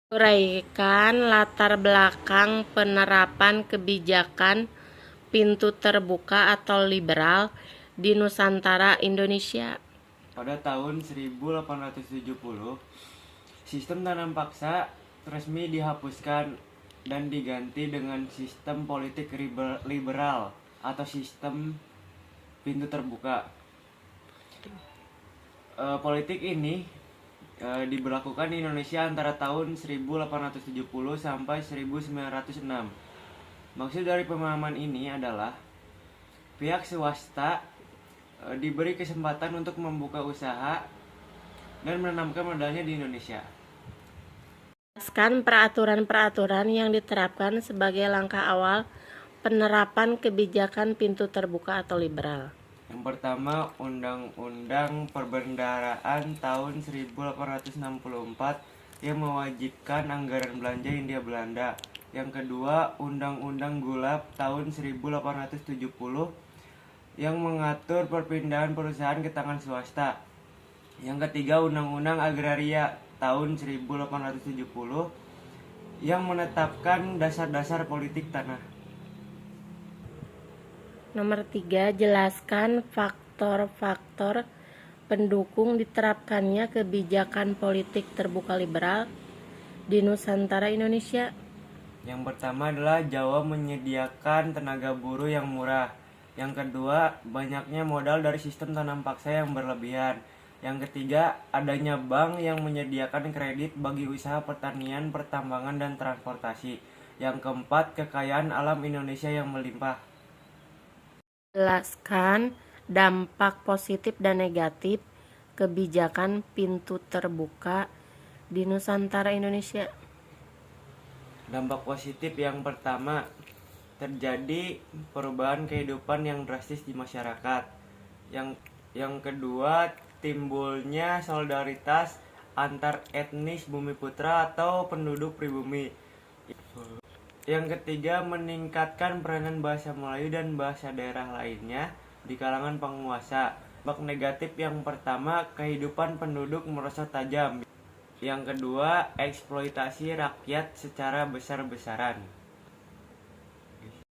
Uraikan latar belakang penerapan kebijakan pintu terbuka atau liberal di Nusantara Indonesia. Pada tahun 1870, sistem tanam paksa resmi dihapuskan dan diganti dengan sistem politik liberal atau sistem pintu terbuka. Politik ini diberlakukan di Indonesia antara tahun 1870 sampai 1906. Maksud dari pemahaman ini adalah pihak swasta diberi kesempatan untuk membuka usaha dan menanamkan modalnya di Indonesia. Jelaskan peraturan-peraturan yang diterapkan sebagai langkah awal penerapan kebijakan pintu terbuka atau liberal. Yang pertama, Undang-Undang Perbendaharaan tahun 1864 yang mewajibkan anggaran belanja Hindia Belanda. Yang kedua, Undang-Undang Gula tahun 1870 yang mengatur perpindahan perusahaan ke tangan swasta. Yang ketiga, Undang-Undang Agraria tahun 1870 yang menetapkan dasar-dasar politik tanah. Nomor 3, jelaskan faktor-faktor pendukung diterapkannya kebijakan politik terbuka liberal di Nusantara Indonesia. Yang pertama adalah Jawa menyediakan tenaga buruh yang murah. Yang kedua, banyaknya modal dari sistem tanam paksa yang berlebihan. Yang ketiga, adanya bank yang menyediakan kredit bagi usaha pertanian, pertambangan, dan transportasi. Yang keempat, kekayaan alam Indonesia yang melimpah. Jelaskan dampak positif dan negatif kebijakan pintu terbuka di Nusantara Indonesia. Dampak positif yang pertama, terjadi perubahan kehidupan yang drastis di masyarakat. Yang kedua, timbulnya solidaritas antar etnis Bumiputra atau penduduk pribumi. Yang ketiga, meningkatkan peranan bahasa Melayu dan bahasa daerah lainnya di kalangan penguasa. Dampak negatif yang pertama, kehidupan penduduk merosot tajam. Yang kedua, eksploitasi rakyat secara besar-besaran.